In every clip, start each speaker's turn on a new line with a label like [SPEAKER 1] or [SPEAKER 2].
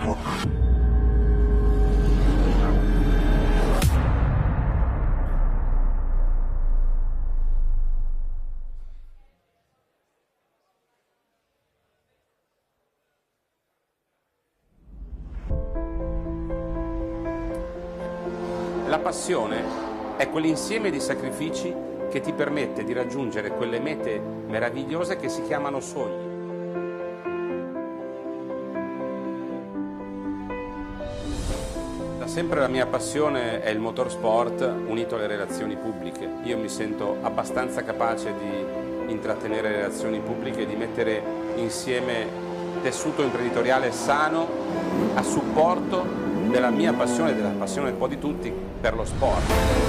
[SPEAKER 1] La passione è quell'insieme di sacrifici che ti permette di raggiungere quelle mete meravigliose che si chiamano sogni. Da sempre la mia passione è il motorsport unito alle relazioni pubbliche. Io mi sento abbastanza capace di intrattenere relazioni pubbliche e di mettere insieme tessuto imprenditoriale sano a supporto della mia passione e della passione un po' di tutti per lo sport.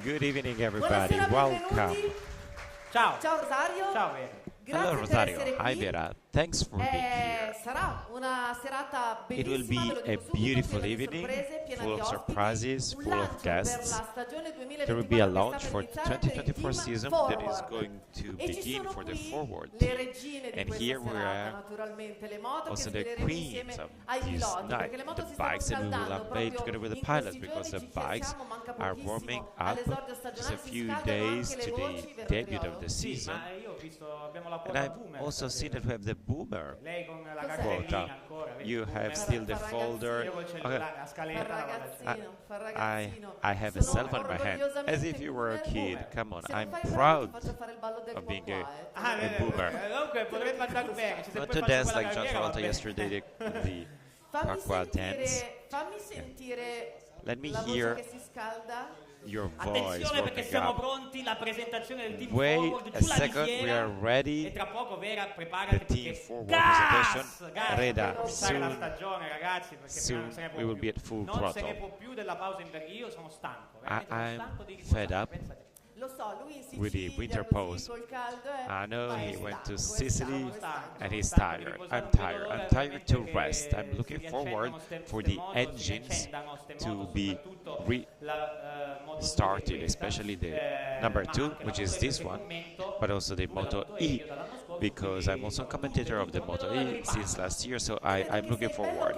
[SPEAKER 2] Good evening, everybody. Welcome.
[SPEAKER 3] Ciao. Ciao Rosario.
[SPEAKER 2] Ciao Vera. Hello Rosario. Hi Vera. Thanks for being here. It will be a beautiful evening, full of surprises, full of guests. There will be a launch for the 2024 season that is going to begin for the forward. And here we are, also the queens of this night, the bikes that we will unveil together with the pilots, because the bikes are warming up just a few days to the debut of the season. And I've also seen that we have the boomer quota. You have still the folder. Okay. I have a cell phone in my hand, as if you were a kid. Come on, I'm proud of being a boomer. Not to dance like John Travolta yesterday, the aqua dance. Let me hear your voice.
[SPEAKER 3] Attenzione perché siamo pronti, la presentazione del team
[SPEAKER 2] Wait
[SPEAKER 3] forward
[SPEAKER 2] a
[SPEAKER 3] giù la
[SPEAKER 2] second,
[SPEAKER 3] visiera,
[SPEAKER 2] we are ready.
[SPEAKER 3] e tra poco Vera
[SPEAKER 2] The
[SPEAKER 3] preparati
[SPEAKER 2] team
[SPEAKER 3] perché
[SPEAKER 2] forward
[SPEAKER 3] gas,
[SPEAKER 2] presentation. Reda,
[SPEAKER 3] la
[SPEAKER 2] soon,
[SPEAKER 3] stagione ragazzi, perché
[SPEAKER 2] soon
[SPEAKER 3] non se ne può
[SPEAKER 2] we will
[SPEAKER 3] più.
[SPEAKER 2] be at full
[SPEAKER 3] Non se ne
[SPEAKER 2] throttle.
[SPEAKER 3] può più della pausa invernale. Io sono stanco, veramente sono
[SPEAKER 2] I'm
[SPEAKER 3] stanco di
[SPEAKER 2] fed
[SPEAKER 3] riposare,
[SPEAKER 2] up
[SPEAKER 3] pensate.
[SPEAKER 2] with the winter pause. I know he went to Sicily and he's tired. I'm tired. I'm tired to rest. I'm looking forward for the engines to be restarted, especially the number 2, which is this one, but also the Moto E, because I'm also a commentator of the Moto E since last year, so I'm looking forward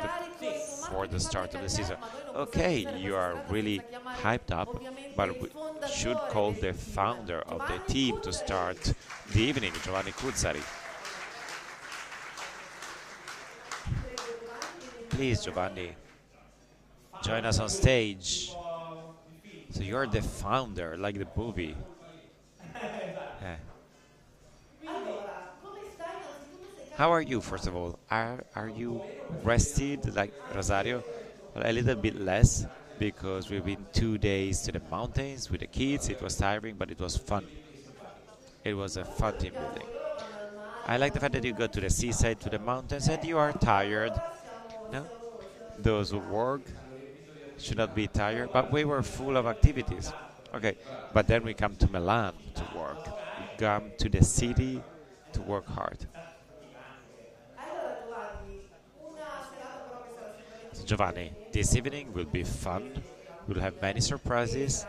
[SPEAKER 2] for the start of the season. Okay, you are really hyped up, but we should call the founder of the team to start the evening, Giovanni Cuzzari. Please, Giovanni, join us on stage. So you're the founder, like the movie. Yeah. How are you, first of all? Are you rested, like Rosario? Well, a little bit less, because we've been 2 days to the mountains with the kids. It was tiring, but it was fun. It was a fun team building. I like the fact that you go to the seaside, to the mountains, and you are tired. No? Those who work should not be tired, but we were full of activities. Okay, but then we come to Milan to work. We come to the city to work hard. So Giovanni, this evening will be fun. We'll have many surprises.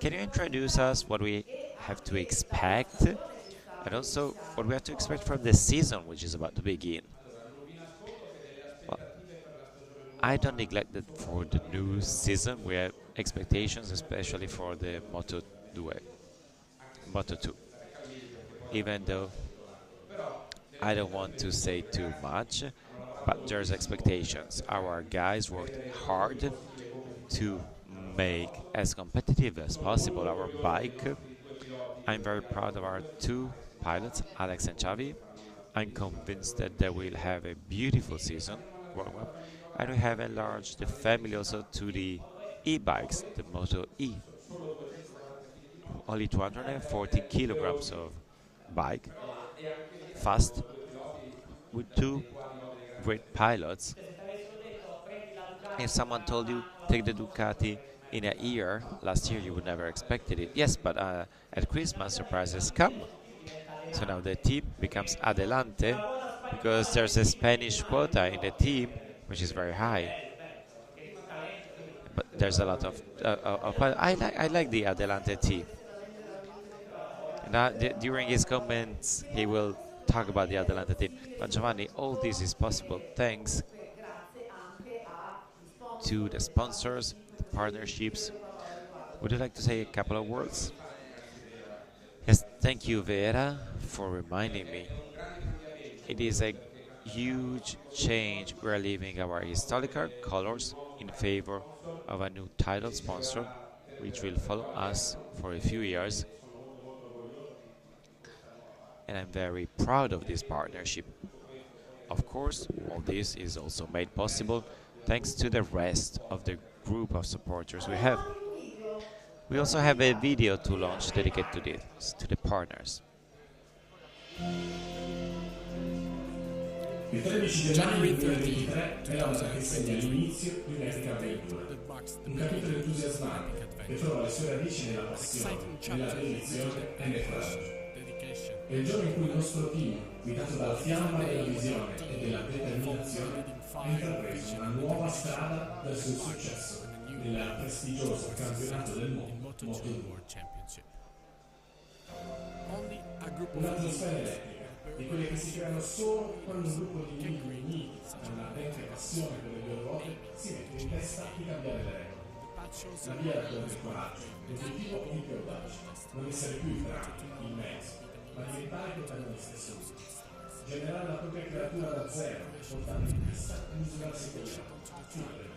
[SPEAKER 2] Can you introduce us what we have to expect, and also what we have to expect from the season, which is about to begin? Well, I don't neglect that for the new season we have expectations, especially for the Moto 2, even though I don't want to say too much, but there's expectations. Our guys worked hard to make as competitive as possible our bike. I'm very proud of our 2 pilots, Alex and Xavi. I'm convinced that they will have a beautiful season. And we have enlarged the family also to the e-bikes, the Moto E. Only 240 kilograms of bike, fast, with two great pilots. If someone told you take the Ducati in a year, last year you would never expected it. Yes, but at Christmas surprises come. So now the team becomes Adelante because there's a Spanish quota in the team, which is very high. But there's a lot of I like the Adelante team. Now, during his comments, he will talk about the Adelante team. But Giovanni, all this is possible thanks to the sponsors, the partnerships. Would you like to say a couple of words? Yes, thank you, Vera, for reminding me. It is a huge change. We are leaving our historical colors in favor of a new title sponsor, which will follow us for a few years. And I'm very proud of this partnership. Of course, all this is also made possible thanks to the rest of the group of supporters we have. We also have a video to launch dedicated to this, to the partners.
[SPEAKER 4] Il 13 gennaio 2023 è la data che segna l'inizio di un'etica avventura, un capitolo entusiasmante che trova le sue radici nella passione, nella dedizione e nel coraggio. È il giorno in cui il nostro team, guidato dalla fiamma della visione e della determinazione, ha intrapreso una nuova strada verso il successo nel prestigioso campionato del mondo Moto2. Un'atmosfera elettrica, di quelle che si creano solo quando un gruppo di individui uniti da un'ardente passione per le loro ruote si mette in testa di cambiare le regole. La via del coraggio, l'obiettivo il più audace, non essere più il tramite, il mezzo, ma diventare protagonisti assoluti. Generare la propria creatura da zero, portando in pista e misurarsi con gli altri, fino alle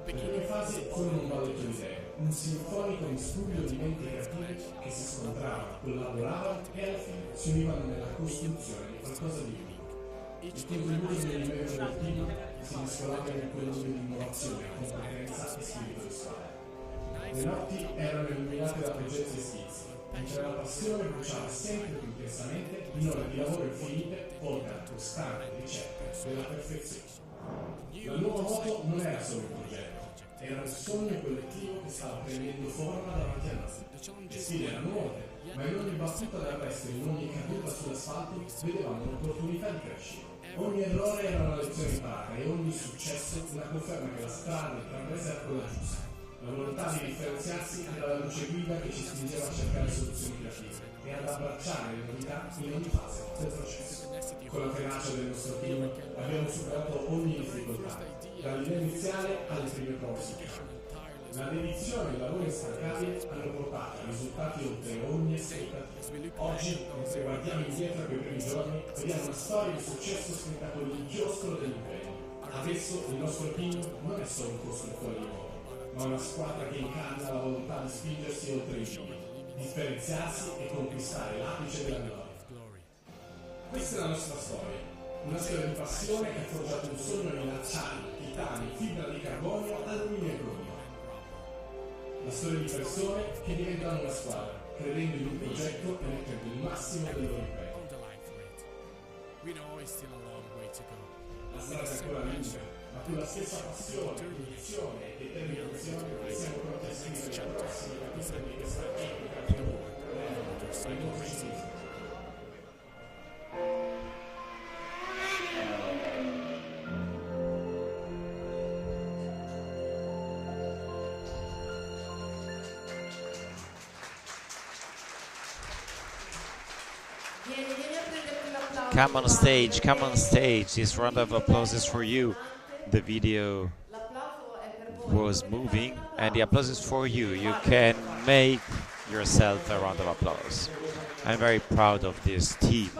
[SPEAKER 4] le prime fasi furono un balletto di idee, un sinfonico miscuglio di menti creativi che si scontravano, collaboravano e alla fine si univano nella costruzione di qualcosa di unico. Il contributo degli membri del team si mescolava in quello di innovazione, competenza e spirito di squadra. Le notti erano illuminate da progetti e schizzi, mentre la passione bruciava sempre più intensamente in ore di lavoro infinite, oltre alla costante ricerca della perfezione. La nuova moto non era solo un progetto, era un sogno collettivo che stava prendendo forma davanti a noi. Le sfide erano nuove, ma in ogni battuta d'arresto e in ogni caduta sull'asfalto vedevamo un'opportunità di crescere. Ogni errore era una lezione imparata e ogni successo una conferma che la strada intrapresa era quella giusta. La volontà di differenziarsi era la luce guida che ci spingeva a cercare soluzioni creative e ad abbracciare le novità in ogni fase del processo. Con la tenacia del nostro team abbiamo superato ogni difficoltà, dalla linea iniziale alle prime prove su campo. La dedizione e il lavoro instancabile hanno portato a risultati oltre ogni aspettativa. Oggi, mentre guardiamo indietro a quei primi giorni, vediamo una storia di successo scritta con il chiostro dell'impegno. Adesso il nostro team non è solo un costruttore di moto, ma una squadra che incarna la volontà di spingersi oltre i limiti, differenziarsi e conquistare l'apice della gloria. Questa è la nostra storia, una storia di passione che ha forgiato un sogno in acciaio, titanio, fibra di carbonio, alluminio e cromio. La storia di persone che diventano una squadra, credendo in un progetto e mettendo il massimo del loro impegno. La strada è ancora lunga, ma con la stessa passione, dedizione e determinazione siamo pronti a scrivere il prossimo capitolo di questa epica avventura. Il motociclismo.
[SPEAKER 2] Come on stage, come on stage. This round of applause is for you. The video was moving and the applause is for you. You can make yourself a round of applause. I'm very proud of this team.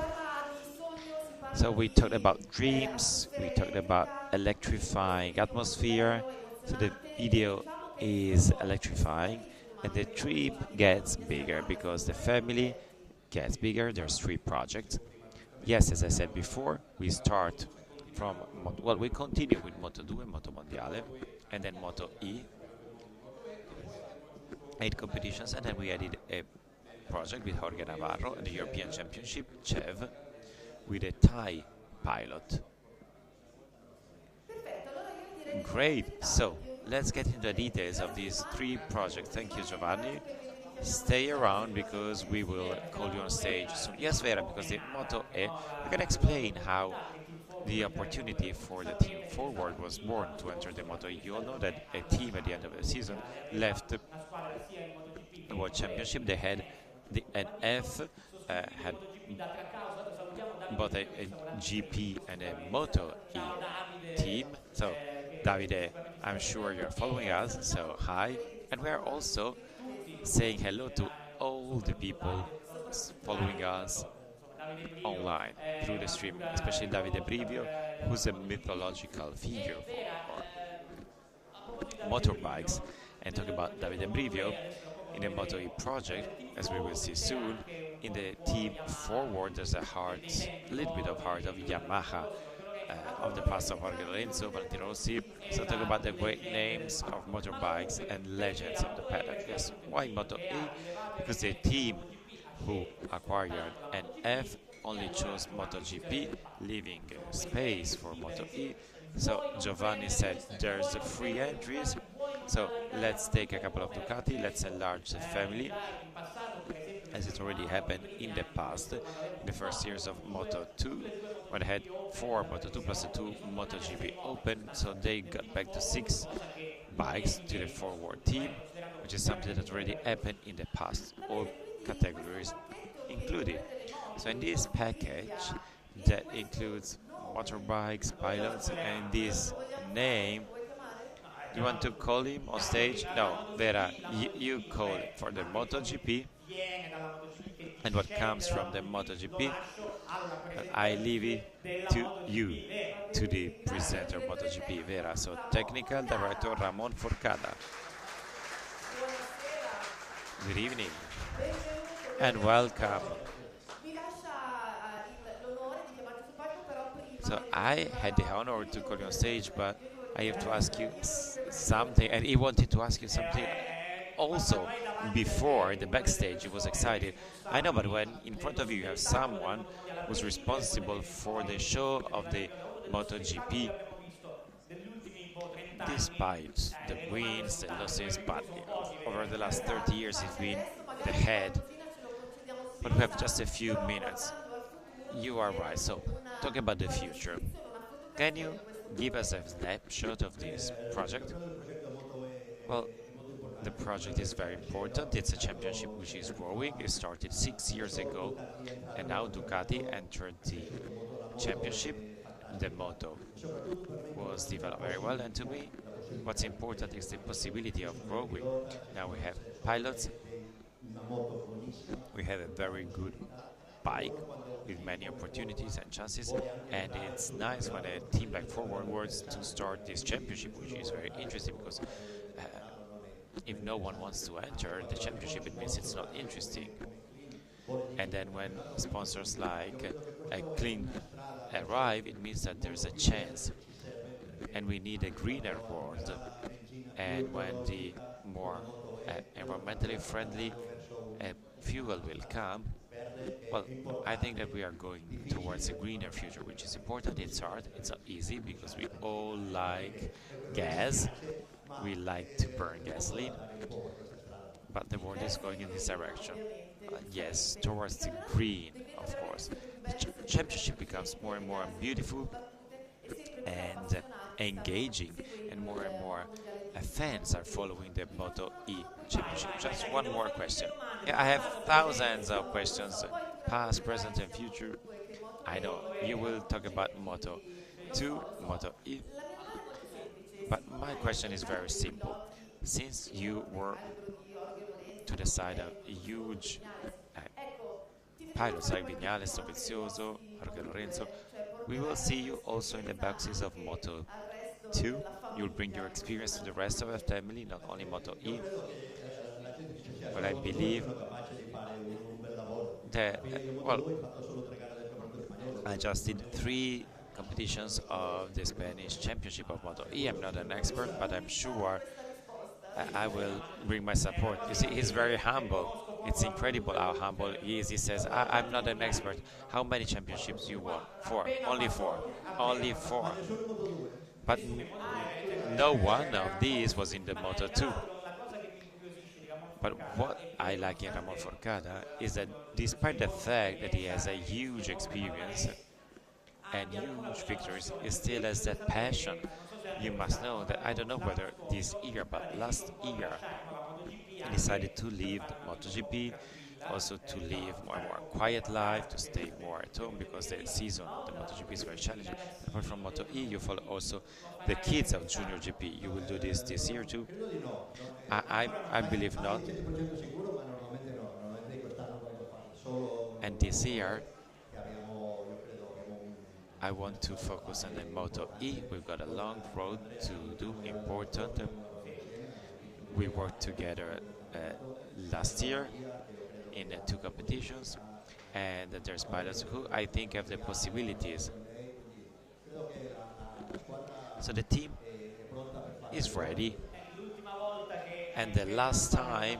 [SPEAKER 2] So we talked about dreams, we talked about electrifying atmosphere. So the video is electrifying and the trip gets bigger because the family gets bigger. There's 3 projects. Yes, as I said before, we start from, well, we continue with Moto2 and Moto Mondiale, and then Moto E, 8 competitions, and then we added a project with Jorge Navarro at the European Championship, 𝙁𝒐𝙍𝒾, with a Thai pilot. Great, so let's get into the details of these 3 projects. Thank you, Giovanni. Stay around because we will call you on stage soon. Yes, Vera, because the Moto E, we can explain how the opportunity for the team forward was born to enter the Moto E. You all know that a team at the end of the season left the World Championship. They had an F, had both a GP and a Moto E team. So, Davide, I'm sure you're following us, so hi. And we are also saying hello to all the people following us online through the stream, especially Davide Brivio, who's a mythological figure for motorbikes. And talking about Davide Brivio, in the Moto E project, as we will see soon, in the team forward there's a little bit of heart of Yamaha, of the past of Jorge Lorenzo, Valentino Rossi. So talk about the great names of motorbikes and legends of the paddock. Yes, why Moto E? Because the team who acquired an F only chose MotoGP, leaving space for Moto E. So Giovanni said there's free entries, so let's take a couple of Ducati, let's enlarge the family, as it already happened in the past, in the first years of Moto2, when they had 4 Moto2 plus 2 MotoGP Open, so they got back to 6 bikes to the forward team, which is something that already happened in the past, all categories included. So in this package, that includes motorbikes, pilots, and this name. Do you want to call him on stage? No, Vera, you call it for the MotoGP and what comes from the MotoGP. I leave it to you, to the presenter of MotoGP, Vera. So technical director Ramon Forcada. Good evening and welcome. So I had the honor to call you on stage, but I have to ask you something, and he wanted to ask you something also before in the backstage. He was excited. I know, but when in front of you have someone who's responsible for the show of the MotoGP, despite the wins, the losses, but over the last 30 years it's been the head. But we have just a few minutes. You are right. So, talking about the future, can you give us a snapshot of this project? Well, the project is very important. It's a championship which is growing. It started 6 years ago, and now Ducati entered the championship. The Moto was developed very well, and to me, what's important is the possibility of growing. Now we have pilots. We have a very good bike with many opportunities and chances, and it's nice when a team like Forward wants to start this championship, which is very interesting because if no one wants to enter the championship, it means it's not interesting. And then when sponsors like Clean arrive, it means that there's a chance, and we need a greener world. And when the more environmentally friendly fuel will come, well, I think that we are going towards a greener future, which is important. It's hard, it's not easy, because we all like gas, we like to burn gasoline, but the world is going in this direction. Yes, towards the green, of course. The championship becomes more and more beautiful and engaging, and more fans are following the Moto E championship. Just one more question. Yeah, I have thousands of questions, past, present, and future. I know you will talk about Moto 2, Moto E, but my question is very simple. Since you were to the side of huge pilots like Viñales, Dovizioso, Jorge Lorenzo, we will see you also in the boxes of Moto 2. You'll bring your experience to the rest of the family, not only Moto E. But I believe that, well, I just did 3 competitions of the Spanish Championship of Moto E. I'm not an expert, but I'm sure I will bring my support. You see, he's very humble. It's incredible how humble he is. He says, I'm not an expert. How many championships you won? 4. Only 4. Only 4. But no one of these was in the Moto 2. But what I like in Ramon Forcada is that despite the fact that he has a huge experience and huge victories, he still has that passion. You must know that, I don't know whether this year, but last year, he decided to leave MotoGP, also to live a more quiet life, to stay more at home, because the season, the MotoGP is very challenging. Apart from Moto E, you follow also the kids of Junior GP. You will do this year too? I believe not. And this year, I want to focus on the Moto E. We've got a long road to do, important. We worked together last year in 2 competitions, and there's pilots who I think have the possibilities. So the team is ready, and the last time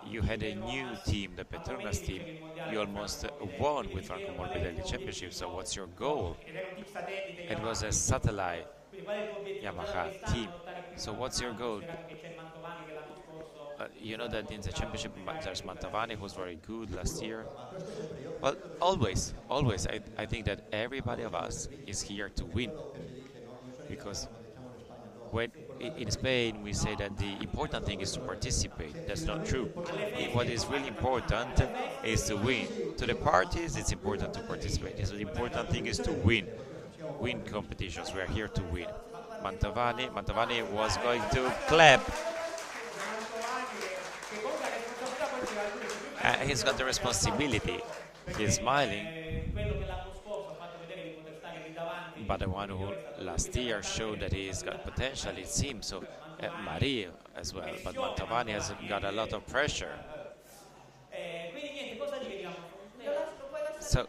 [SPEAKER 2] you had a new team, the Petronas team, you almost won with Franco Morbidelli Championship. So what's your goal? It was a satellite Yamaha team. So what's your goal? You know that in the championship there's Mantovani, who was very good last year. Well, always, I think that everybody of us is here to win. Because when in Spain we say that the important thing is to participate. That's not true. What is really important is to win. To the parties, it's important to participate. So the important thing is to win. Win competitions. We are here to win. Mantovani was going to clap. He's got the responsibility. He's smiling. But the one who last year showed that he's got potential, it seems. So Mario as well. But Mantovani has got a lot of pressure. So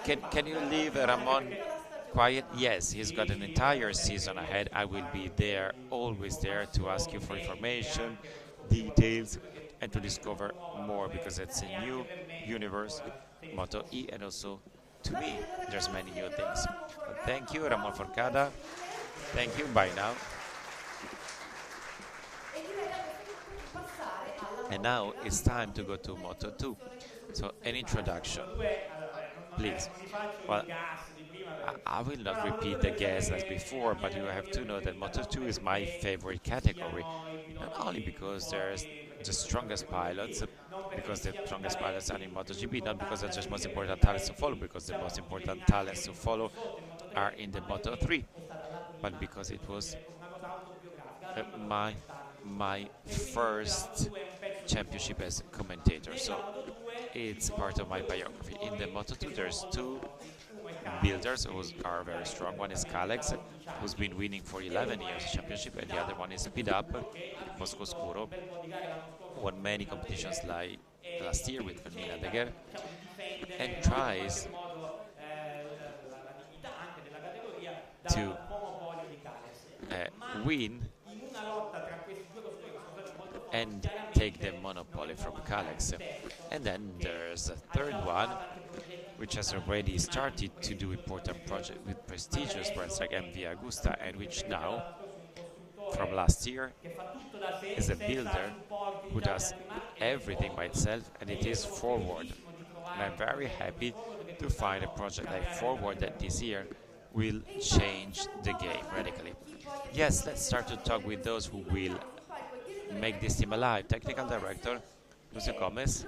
[SPEAKER 2] can you leave Ramon quiet? Yes, he's got an entire season ahead. I will be there, always there, to ask you for information, details, and to discover more, because it's a new universe, Moto E, and also to me there's many new things. But thank you, Ramon Forcada. Thank you. Bye now. And now it's time to go to Moto 2. So an introduction, please. Well, I will not repeat the guess as before, but you have to know that Moto 2 is my favorite category, not only because there's the strongest pilots, because the strongest pilots are in MotoGP, not because they're just most important talents to follow, because the most important talents to follow are in the Moto 3, but because it was my first championship as a commentator, so it's part of my biography. In the Moto 2 there's 2 builders who are very strong. One is 𝙁𝒂, who's been winning for 11 years championship, and the other one is 𝒑𝒧𝒏, 𝙁𝒂, won many competitions like last year with Fermín Aldeguer, and tries to win and take the monopoly from 𝙁𝒂. And then there's a third one, which has already started to do important projects with prestigious brands like MV Agusta, and which now, from last year, is a builder who does everything by itself, and it is Forward. And I'm very happy to find a project like Forward that this year will change the game radically. Yes, let's start to talk with those who will make this team alive. Technical Director Lucio Gomez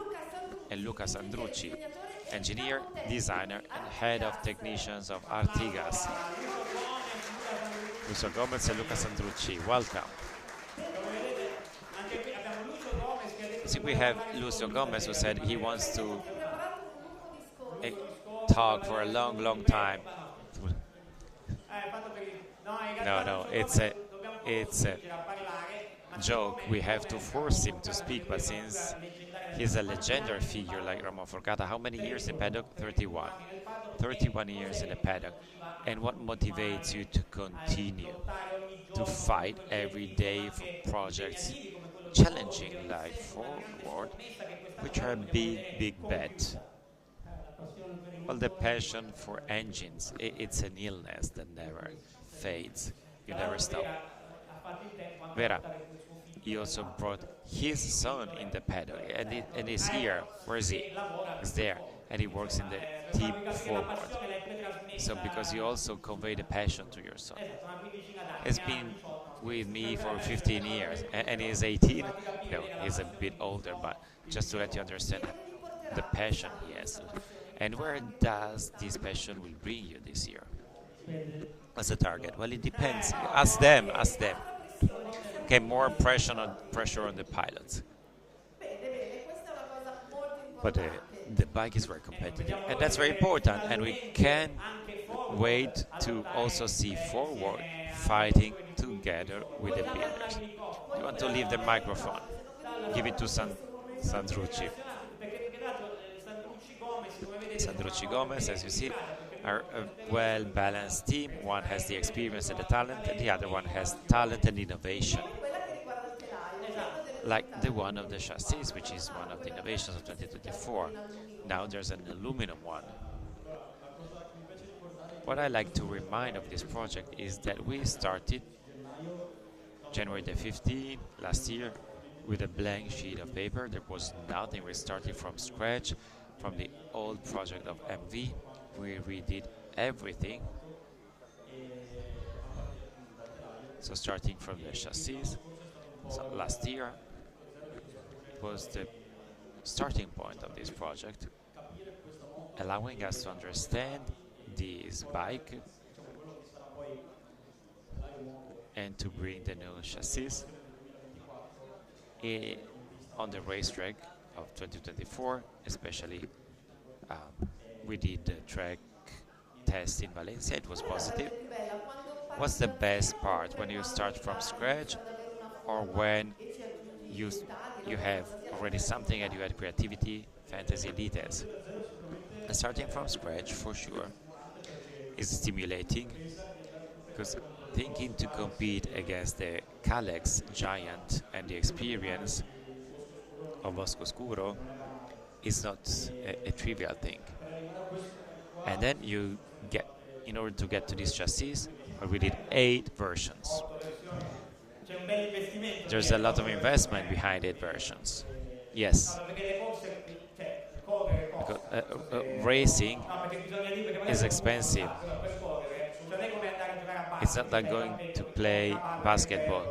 [SPEAKER 2] and Luca Sandrucci, Engineer, Designer, and Head of Technicians of Artigas. Lucio Gomez and Luca Sandrucci, welcome. See, we have Lucio Gomez, who said he wants to talk for a long time. No, it's a joke. We have to force him to speak, but since he's a legendary figure like Ramon Forcada, how many years in paddock? 31. 31 years in the paddock, and what motivates you to continue to fight every day for projects challenging life forward, which are a big bet? Well, the passion for engines, it's an illness that never fades. You never stop. Vera, he also brought his son in the paddock, and he's here. Where is he? He's there, and he works in the team forward. So because you also convey the passion to your son. He's been with me for 15 years, and he's 18. No, he's a bit older, but just to let you understand the passion he has. And where does this passion will bring you this year as a target? Well, it depends. Ask them. Okay, more pressure on the pilots. But the bike is very competitive, and that's very important. And we can't wait to also see forward fighting together with the builders. You want to leave the microphone? Give it to 𝙁𝒐𝙍. 𝙁𝒐𝙙𝒂𝙮, as you see, are a well-balanced team. One has the experience and the talent, and the other one has talent and innovation. Like the one of the chassis, which is one of the innovations of 2024. Now there's an aluminum one. What I like to remind of this project is that we started January the 15th last year with a blank sheet of paper. There was nothing. We started from scratch, from the old project of MV. We redid everything. So starting from the chassis, so last year was the starting point of this project, allowing us to understand this bike and to bring the new chassis on the racetrack of 2024, especially we did the track test in Valencia. It was positive. What's the best part, when you start from scratch or when you have already something and you had creativity, fantasy, details? Starting from scratch, for sure, is stimulating, because thinking to compete against the Kalex giant and the experience of 𝙁𝒐𝙍 is not a trivial thing. And then you get, in order to get to this chassis, we did 8 versions. There's a lot of investment behind 8 versions. Yes. Because racing is expensive. It's not like going to play basketball.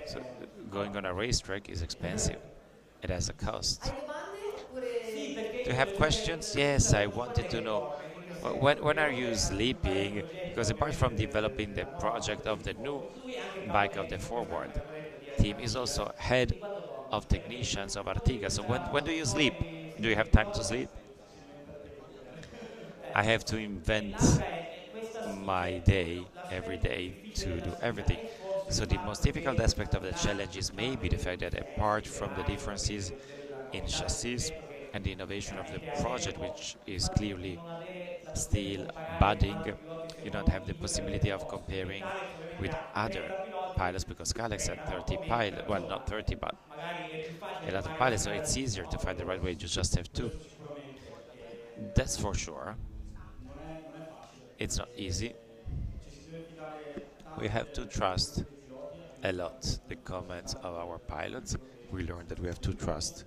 [SPEAKER 2] So going on a racetrack is expensive. It has a cost. Do you have questions? Yes, I wanted to know. When are you sleeping? Because apart from developing the project of the new bike of the forward team, is also head of technicians of Artiga. So when do you sleep? Do you have time to sleep? I have to invent my day every day to do everything. So the most difficult aspect of the challenge is maybe the fact that apart from the differences in chassis and the innovation of the project, which is clearly still budding, you don't have the possibility of comparing with other pilots, because Kalex had 30 pilots, well, not 30, but a lot of pilots, so it's easier to find the right way. You just have 2. That's for sure. It's not easy. We have to trust a lot the comments of our pilots. We learned that we have to trust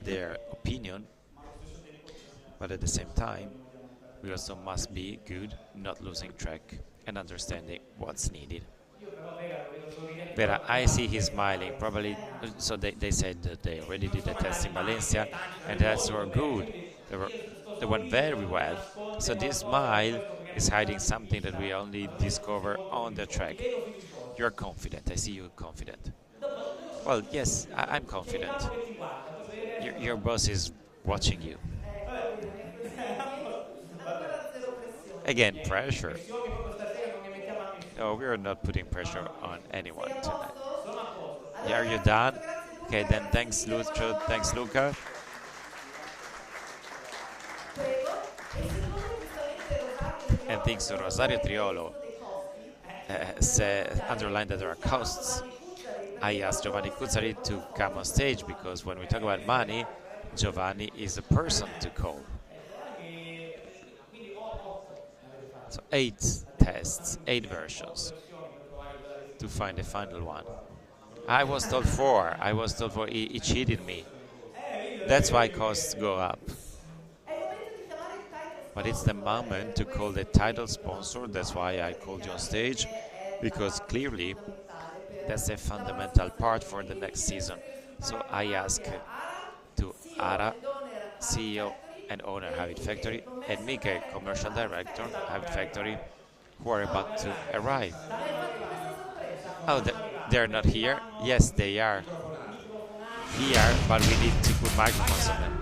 [SPEAKER 2] their opinion, but at the same time, we also must be good, not losing track, and understanding what's needed. Vera, I see he's smiling. Probably, so they said that they already did the test in Valencia, and that's were good. They went very well. So this smile is hiding something that we only discover on the track. You're confident. I see you confident. Well, yes, I'm confident. Your boss is watching you. Again, pressure. No, we are not putting pressure on anyone tonight. Yeah, are you done? Okay, then thanks, Luca. and thanks to Rosario Triolo, underlined that there are costs, I asked Giovanni Cuzzari to come on stage because when we talk about money, Giovanni is the person to call. So 8 tests, 8 versions to find the final one. I was told 4. I was told 4. He cheated me. That's why costs go up. But it's the moment to call the title sponsor. That's why I called you on stage, because clearly that's a fundamental part for the next season. So I ask to Ara, CEO and owner Habit Factory, and Mike, commercial director Habit Factory, who are about to arrive. Oh, they're not here? Yes, they are here, but we need to put microphones on them.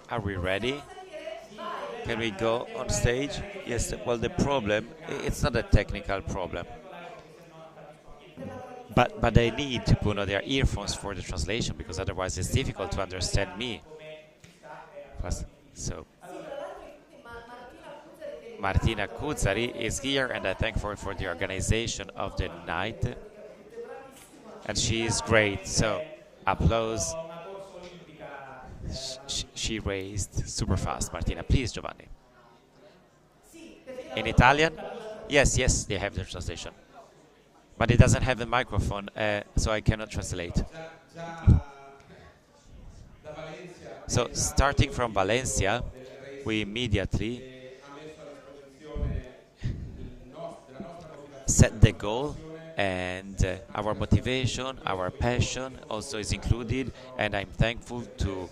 [SPEAKER 2] Are we ready? Can we go on stage? Yes, well, the problem, it's not a technical problem. But they need to put on their earphones for the translation, because otherwise it's difficult to understand me. So, Martina Cuzzari is here, and I thank her for the organization of the night. And she is great, so applause. She raised super fast. Martina, please, Giovanni. In Italian? Yes, they have the translation. But it doesn't have a microphone, so I cannot translate. So, starting from Valencia, we immediately set the goal, and our motivation, our passion also is included, and I'm thankful to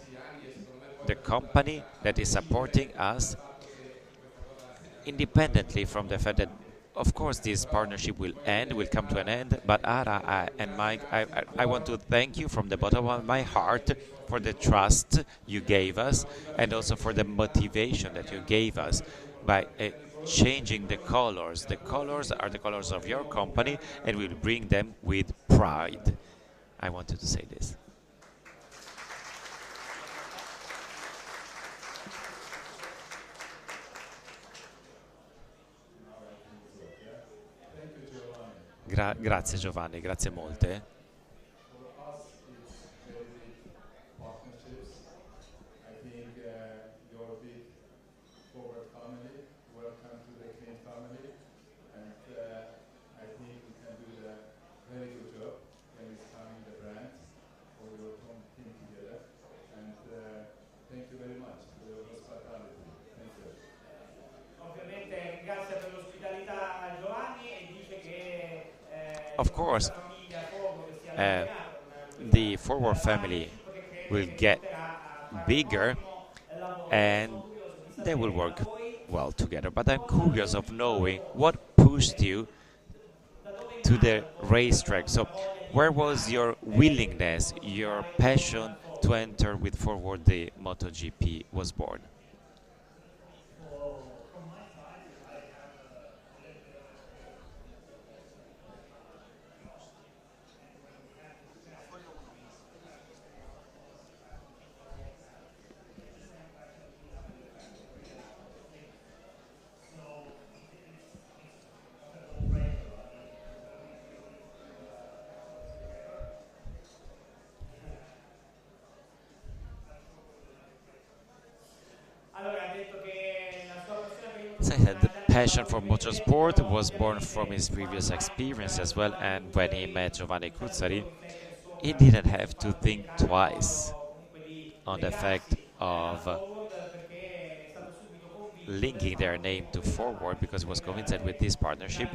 [SPEAKER 2] the company that is supporting us, independently from the fact that, of course, this partnership will come to an end. But Ara and Mike, I want to thank you from the bottom of my heart for the trust you gave us, and also for the motivation that you gave us by changing the colors. The colors are the colors of your company, and we'll bring them with pride. I wanted to say this. Grazie Giovanni, grazie molte. Of course, the Forward family will get bigger and they will work well together. But I'm curious of knowing what pushed you to the racetrack. So where was your willingness, your passion to enter with Forward the MotoGP was born? I said the passion for motorsport was born from his previous experience as well, and when he met Giovanni Cuzzari, he didn't have to think twice on the fact of linking their name to Forward, because he was convinced that with this partnership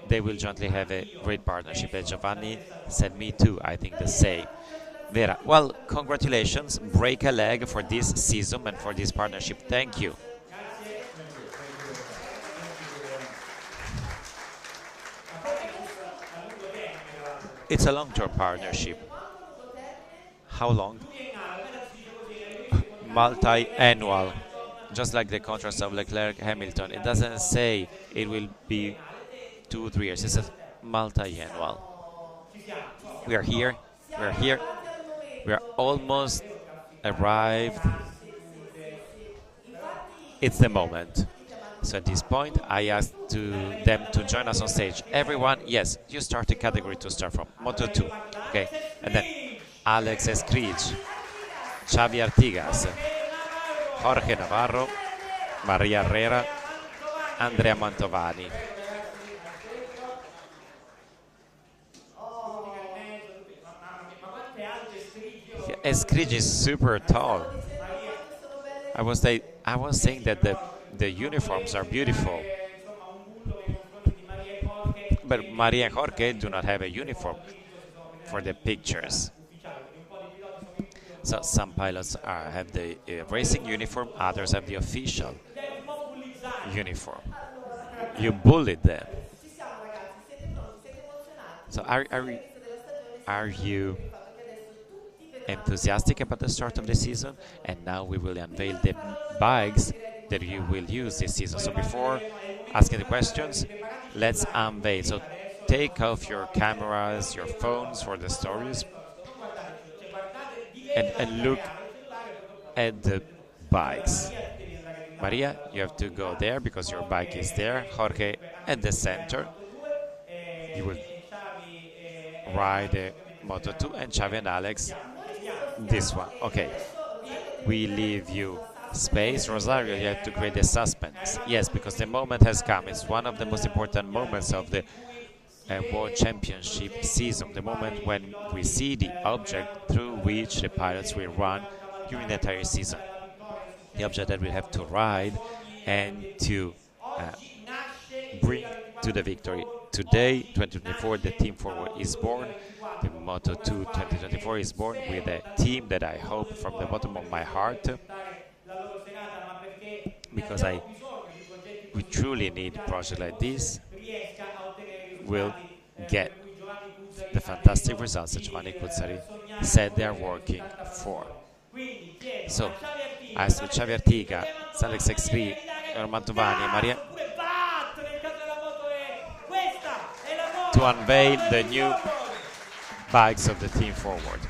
[SPEAKER 2] they will jointly have a great partnership. And Giovanni said, me too, I think the same. Vera, well, congratulations, break a leg for this season and for this partnership. Thank you. It's a long-term partnership. How long? Multi-annual. just like the contrast of Leclerc Hamilton, it doesn't say it will be 2-3 years. It's a multi-annual. We are here. We are here. We are almost arrived. It's the moment. So at this point, I asked them to join us on stage. Everyone, yes, you start the category to start from. Moto2, okay? And then 𝙁𝑐𝙍𝒾 𝘼𝑹𝘿, Jorge Navarro, Maria Herrera, Andrea Mantovani. 𝙁𝑐𝙍𝒾 is super tall. I was saying that the uniforms are beautiful, but Maria and Jorge do not have a uniform for the pictures. So some pilots have the racing uniform, others have the official uniform. You bullied them. So are you enthusiastic about the start of the season? And now we will unveil the bikes that you will use this season. So before asking the questions, let's unveil. So take off your cameras, your phones for the stories, and look at the bikes. Maria, you have to go there because your bike is there. Jorge at the center. You will ride the Moto2, and Xavi and Alex this one. Okay. We leave you space. Rosario, you have to create the suspense. Yes, because the moment has come. It's one of the most important moments of the World Championship season, the moment when we see the object through which the pilots will run during the entire season. The object that we have to ride and to bring to the victory. Today, 2024, the Team Forward is born. The Moto2 2024 is born with a team that I hope from the bottom of my heart, because we truly need a project like this, will get the fantastic results that Giovanni Cuzzari said they are working for. So, as to 𝙼𝑹𝘿, 𝙁𝑐𝙍𝒾, Mantovani, Maria, to unveil the new bikes of the Team Forward.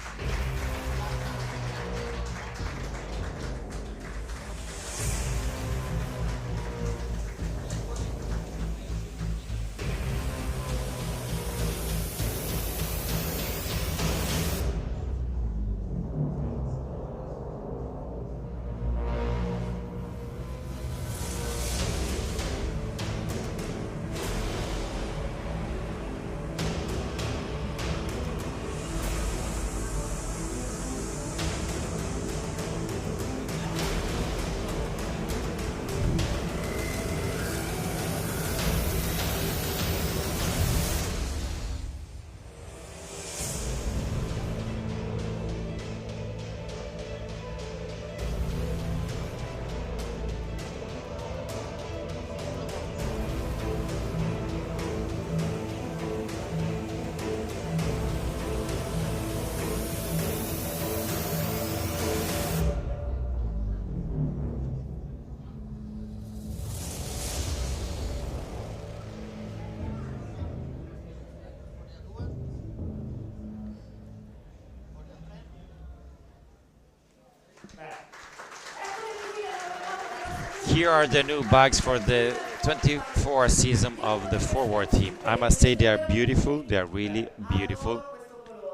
[SPEAKER 2] Here are the new bikes for the 24 season of the Forward team. I must say they are beautiful. They are really beautiful.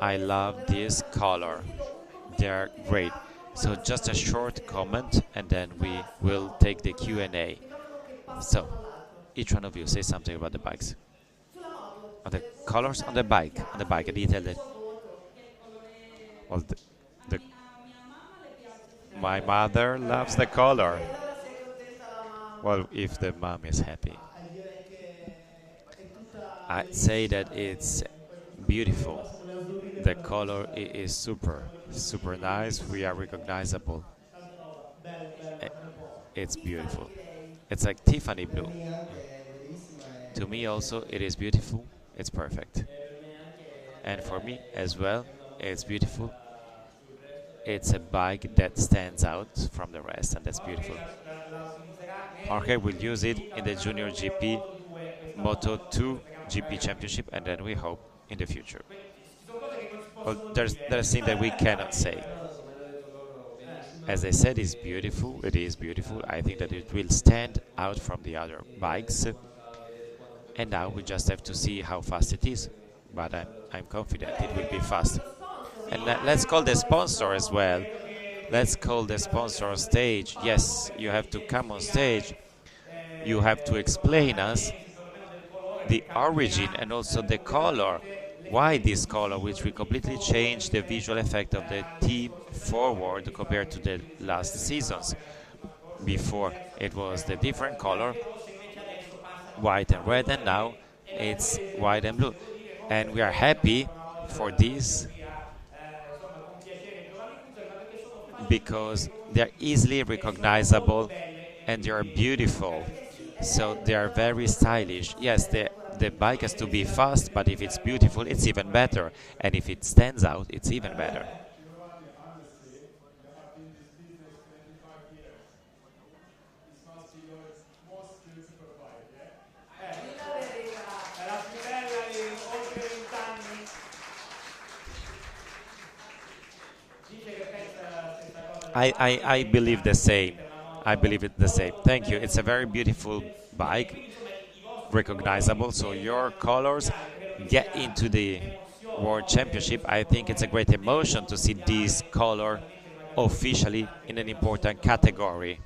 [SPEAKER 2] I love this color. They are great. So just a short comment and then we will take the Q&A. So each one of you say something about the bikes. On the colors on the bike, a detail that. Well, my mother loves the color. Well, if the mom is happy. I'd say that it's beautiful. The color is super nice. We are recognizable. It's beautiful. It's like Tiffany blue. To me also, it is beautiful. It's perfect. And for me as well, it's beautiful. it's a bike that stands out from the rest, and that's beautiful. Jorge will use it in the Junior GP Moto2 GP Championship, and then we hope in the future. Well, there's things that we cannot say. As I said, it's beautiful. It is beautiful. I think that it will stand out from the other bikes. And now we just have to see how fast it is. But I'm confident it will be fast. And let's call the sponsor as well. Let's call the sponsor on stage. Yes, you have to come on stage. You have to explain us the origin and also the color. Why this color, which will completely change the visual effect of the team forward compared to the last seasons. Before it was the different color, white and red, and now it's white and blue. And we are happy for this because they're easily recognizable and they are beautiful. So they are very stylish. Yes, the bike has to be fast, but if it's beautiful, it's even better. And if it stands out, it's even better. I believe the same. I believe it the same. Thank you. It's a very beautiful bike, recognizable. So your colors get into the World Championship. I think it's a great emotion to see this color officially in an important category.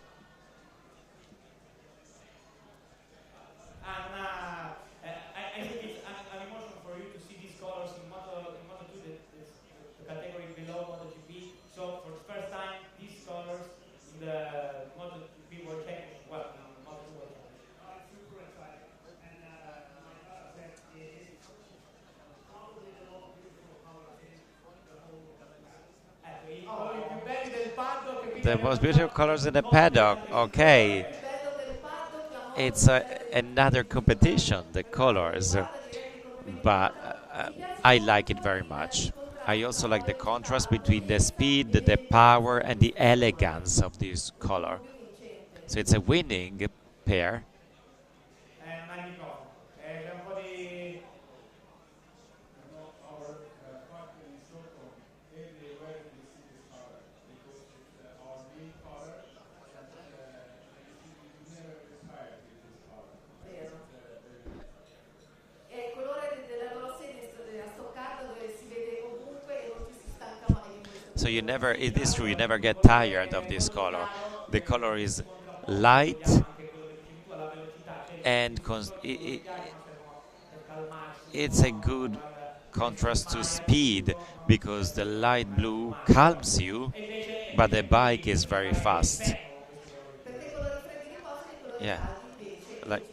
[SPEAKER 3] I think it's an emotion for you to see these colors in Moto2, the category below MotoGP. So for the first time, these colors in the MotoGP World Championship, well, Moto2 World Championship. Super exciting. And probably the most beautiful color in the whole.
[SPEAKER 2] The most beautiful colors in the paddock. Okay. It's another competition, the colors, but I like it very much. I also like the contrast between the speed, the power, and the elegance of this color. So it's a winning pair. So you never, it is true, you never get tired of this color. The color is light and it's a good contrast to speed because the light blue calms you, but the bike is very fast. Yeah. Like.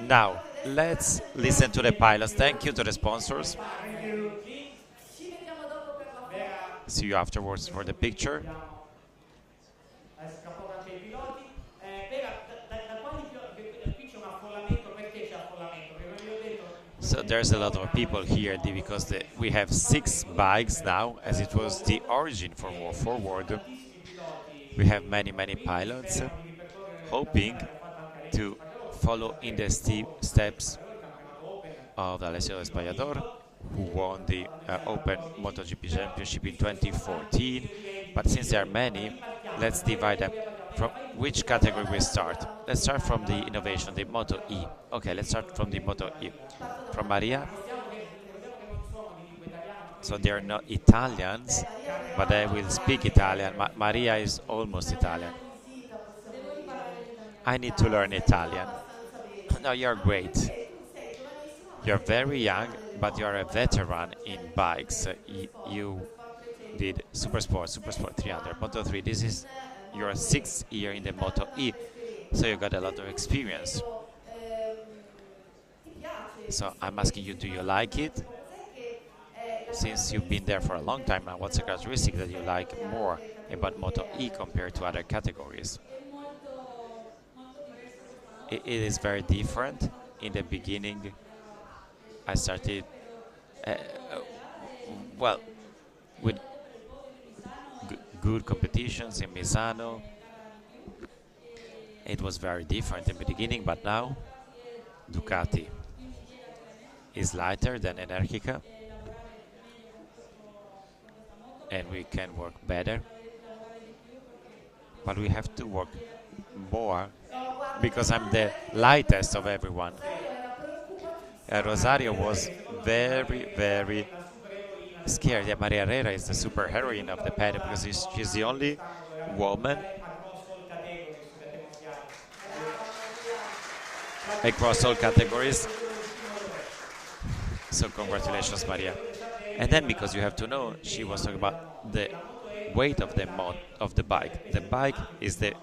[SPEAKER 2] Now, let's listen to the pilots. Thank you to the sponsors. See you afterwards for the picture. So there's a lot of people here because we have 6 bikes now, as it was the origin for War Forward. We have many pilots hoping to follow in the steps of 𝙁𝑐𝙍𝒾 𝘼𝑹𝘿, who won the Open MotoGP Championship in 2014. But since there are many, let's divide them. From which category we start? Let's start from the innovation, the Moto E. Okay, let's start from the Moto E. From Maria. So they're not Italians, but they will speak Italian. Maria is almost Italian. I need to learn Italian. No, you're great. You're very young, but you're a veteran in bikes. You did Super Sport 300, Moto 3. This is your 6th year in the Moto E, so you got a lot of experience. So I'm asking you, do you like it? Since you've been there for a long time now, what's a characteristic that you like more about Moto E compared to other categories? It is very different. In the beginning, I started well, with good competitions in Misano, it was very different in the beginning, but now Ducati is lighter than Energica, and we can work better, but we have to work more because I'm the lightest of everyone. Rosario was very, very scared. Yeah, Maria Herrera is the superheroine of the paddock because she's the only woman across all categories. So congratulations, Maria. And then, because you have to know, she was talking about the weight of the bike. The bike is the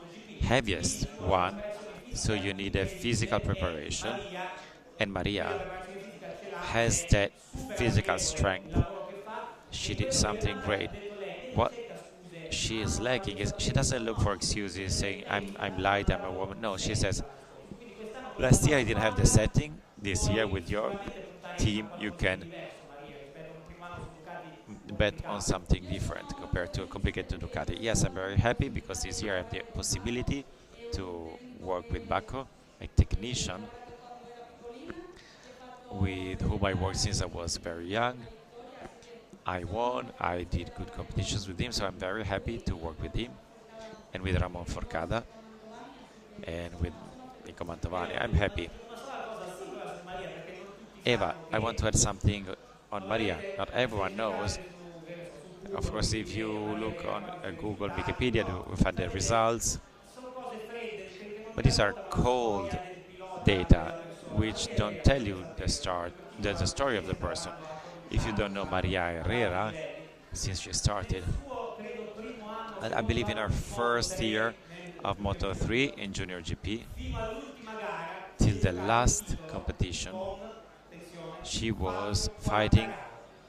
[SPEAKER 2] heaviest one, so you need a physical preparation. And Maria has that physical strength. She did something great. What she is lacking is she doesn't look for excuses saying I'm light, I'm a woman. No, she says, last year I didn't have the setting. This year with your team you can bet on something different compared to a complicated Ducati. Yes, I'm very happy because this year I have the possibility to work with Bacco, a technician with whom I worked since I was very young. I won, I did good competitions with him, so I'm very happy to work with him and with Ramon Forcada and with Nico Mantovani. I'm happy. Eva, I want to add something on Maria. Not everyone knows. Of course, if you look on Google, Wikipedia, we've had the results. But these are cold data, which don't tell you the story of the person. If you don't know Maria Herrera, since she started, I believe in her first year of Moto3 in Junior GP, till the last competition, she was fighting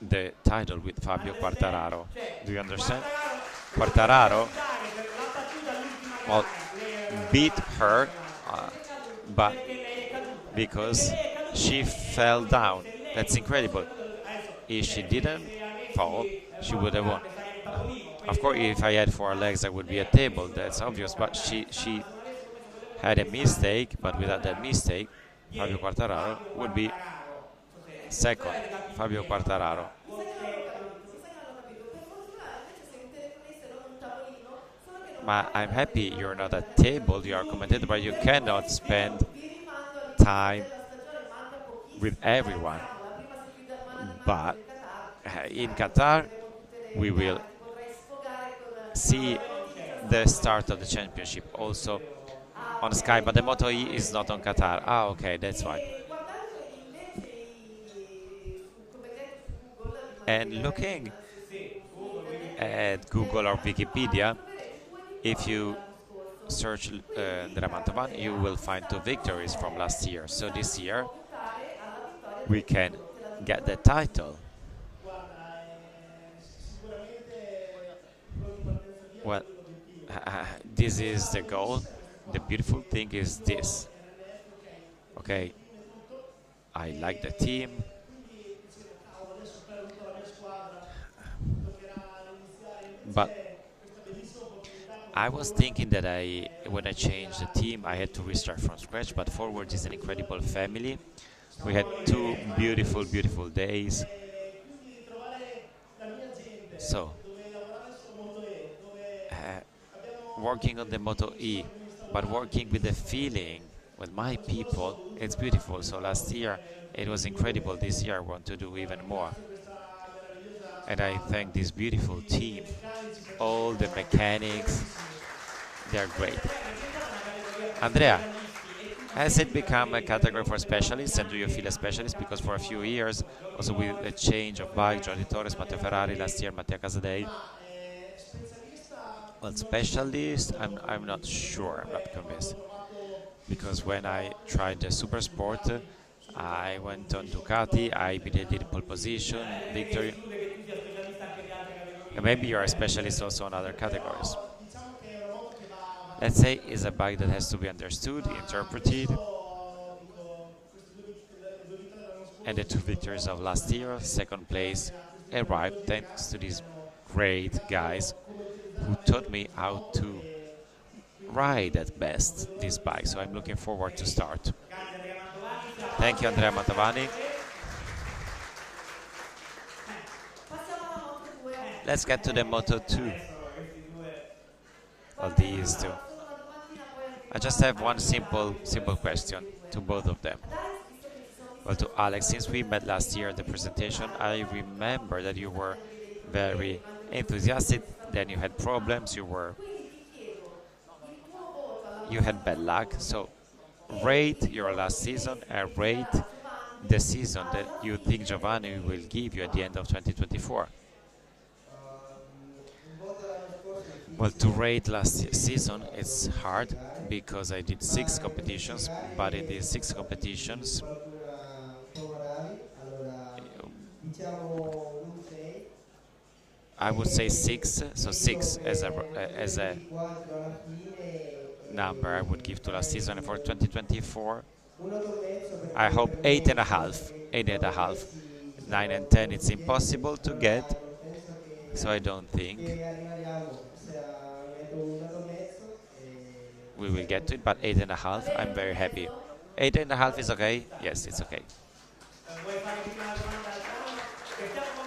[SPEAKER 2] the title with Fabio Quartararo. Do you understand? Quartararo beat her, but because she fell down. That's incredible. If she didn't fall, she would have won. Of course, if I had 4 legs, I would be a table. That's obvious. But she had a mistake. But without that mistake, Fabio Quartararo would be second. Fabio Quartararo. I'm happy you're not a table. You are a commentator, but you cannot spend time with everyone. But in Qatar, we will see the start of the championship also on Sky, but the Moto E is not on Qatar. Ah, okay, that's fine. And looking at Google or Wikipedia, if you search Andrea Mantovan, you will find 2 victories from last year. So this year, we can get the title. Well, this is the goal. The beautiful thing is this. Okay, I like the team. But I was thinking that when I changed the team, I had to restart from scratch. But Forward is an incredible family. We had 2 beautiful, beautiful days. So, working on the Moto E, but working with the feeling, with my people, it's beautiful. So last year, it was incredible. This year, I want to do even more. And I thank this beautiful team, all the mechanics, they're great. Andrea, has it become a category for specialists, and do you feel a specialist? Because for a few years, also with the change of bike, Jordi Torres, Matteo Ferrari, last year Mattia Casadei. Well, specialist, I'm not sure, I'm not convinced. Because when I tried the Super Sport, I went on Ducati, I immediately did pole position, victory. And maybe you're a specialist also on other categories. Let's say it's a bike that has to be understood, interpreted. And the 2 victories of last year, second place arrived thanks to these great guys who taught me how to ride at best this bike. So I'm looking forward to start. Thank you, Andrea Mantovani. Let's get to the Moto2. Well, these two. I just have one simple question to both of them. Well, to Alex, since we met last year at the presentation, I remember that you were very enthusiastic, then you had problems, you had bad luck. So rate your last season and rate the season that you think Giovanni will give you at the end of 2024. Well, to rate last season, it's hard because I did 6 competitions, but in these 6 competitions, I would say 6, so 6 as a number I would give to last season. And for 2024, I hope 8.5. 9 and 10 it's impossible to get, so I don't think we will get to it, but 8.5, I'm very happy. 8.5 is okay? Yes, it's okay.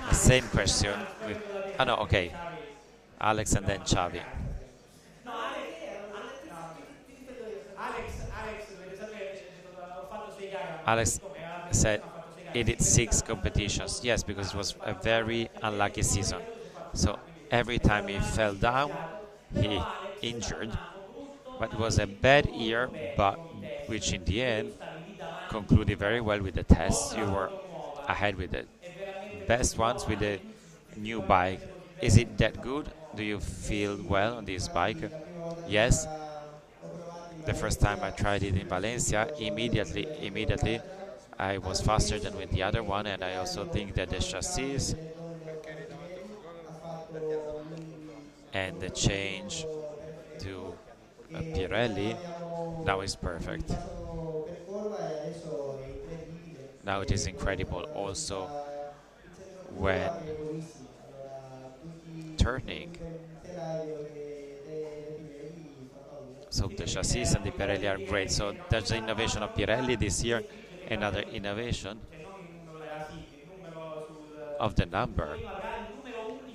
[SPEAKER 2] The same question with, okay, Alex and then Xavi. Alex said he did 6 competitions. Yes, because it was a very unlucky season. So every time he fell down, he injured. But it was a bad year, but which in the end concluded very well with the tests. You were ahead with the best ones with the new bike. Is it that good? Do you feel well on this bike? Yes. The first time I tried it in Valencia, immediately I was faster than with the other one, and I also think that the chassis and the change to Pirelli now is perfect. Now it is incredible also when turning. So the chassis and the Pirelli are great. So there's the innovation of Pirelli this year. Another innovation of the number.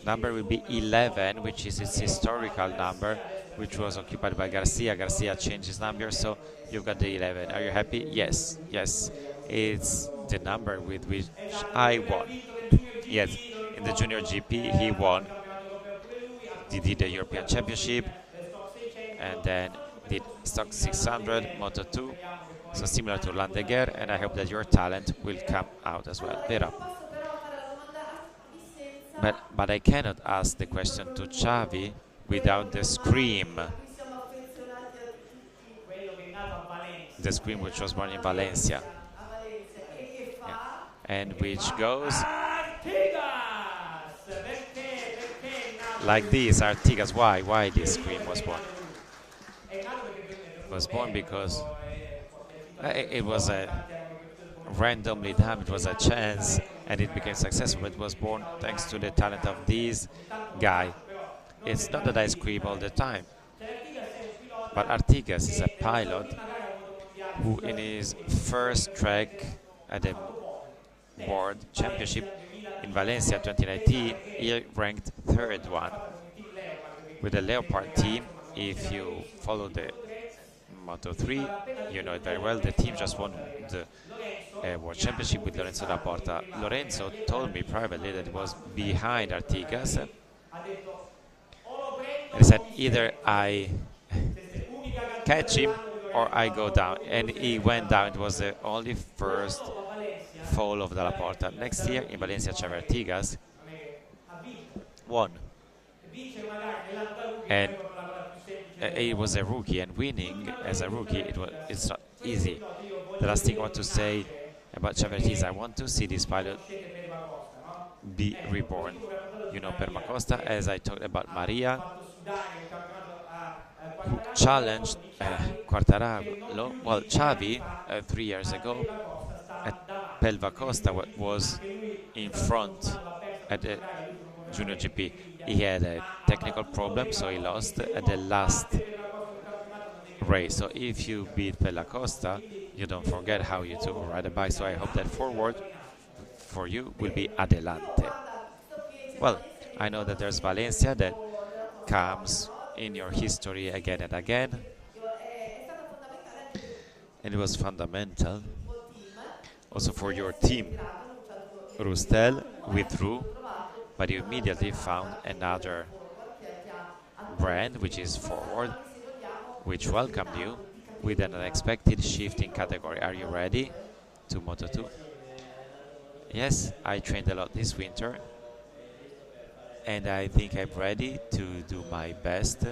[SPEAKER 2] Number will be 11, which is its historical number, which was occupied by 𝙁𝒐𝙍𝒾. 𝙁𝒐𝙍𝒾 changed his number, so you got the 11. Are you happy? Yes, yes. It's the number with which I won. Yes, in the Junior GP he won. He did the European Championship, and then did 𝙁𝒐𝙍𝒾 Moto2, so similar to Landeguer, and I hope that your talent will come out as well. Vera. But I cannot ask the question to Xavi without the scream. The scream which was born in Valencia. Yeah. And which goes like this, Artigas. Why this scream was born? It was born because it was a randomly done, it was a chance, and it became successful. It was born thanks to the talent of this guy. It's not that I scream all the time, but Artigas is a pilot who in his first track at the World Championship in Valencia 2019, he ranked 3rd one with the Leopard team. If you follow the Moto3, you know it very well. The team just won the World Championship with Lorenzo da Porta. Lorenzo told me privately that it was behind Artigas. And he said, either I catch him or I go down. And he went down. It was the only first fall of Dalla Porta. Next year in Valencia, Artigas won. And he was a rookie, and winning as a rookie, it's not easy. The last thing I want to say about Xavi is I want to see this pilot be reborn. You know, Permacosta, as I talked about Maria, who challenged Quartararo. Well, Xavi, 3 years ago, at Pelva Costa was in front at the Junior GP. He had a technical problem, so he lost at the last race. So if you beat 𝑒𝑙𝑒𝑐𝙗𝑎, you don't forget how you to ride a bike. So I hope that forward for you will be 𝙁𝒐𝙙𝒾. Well, I know that there's Valencia that comes in your history again and again, and it was fundamental also for your team. Rustel withdrew, but you immediately found another brand, which is Forward, which welcomed you with an unexpected shift in category. Are you ready to Moto2? Yes, I trained a lot this winter, and I think I'm ready to do my best.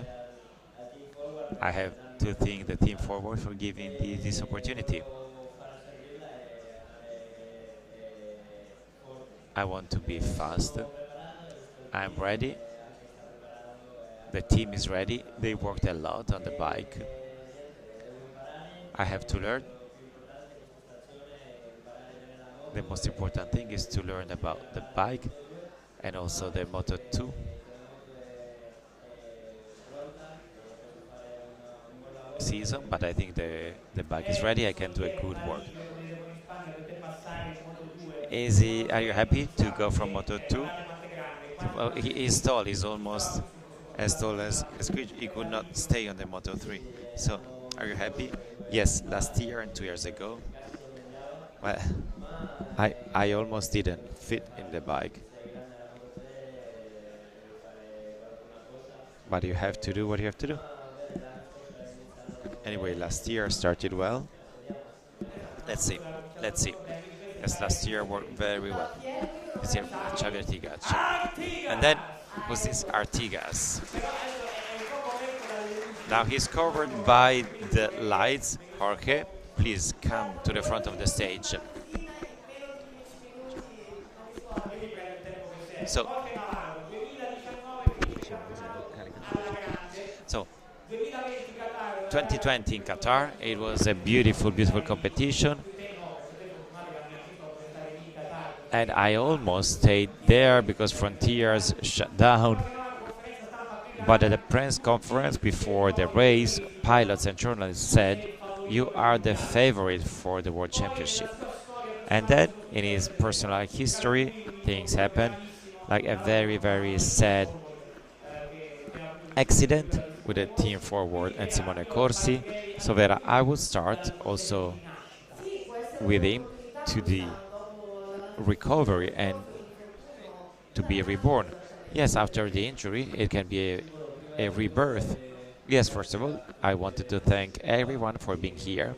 [SPEAKER 2] I have to thank the team Forward for giving me this opportunity. I want to be fast. I'm ready. The team is ready. They worked a lot on the bike. I have to learn. The most important thing is to learn about the bike and also the Moto2. Season, but I think the bike is ready. I can do a good work. Are you happy to go from Moto2? Well, he is tall. He's almost as tall as 𝙁𝑐𝙍𝑾. He could not stay on the Moto3. So, are you happy? Yes, last year and 2 years ago. Well, I almost didn't fit in the bike. But you have to do what you have to do. Anyway, last year started well. Let's see. Yes, last year worked very well. This year, 𝙁𝒐𝙙𝒃. And then, who's this Artigas? Now he's covered by the lights. Jorge, please come to the front of the stage. So 2020 in Qatar, it was a beautiful, beautiful competition. And I almost stayed there because Frontiers shut down. But at the press conference before the race, pilots and journalists said, "You are the favorite for the World Championship." And then, in his personal history, things happened, like a very, very sad accident with the team Forward and Simone Corsi, so that I would start also with him to the recovery and to be reborn. Yes, after the injury, it can be a rebirth. Yes, first of all, I wanted to thank everyone for being here.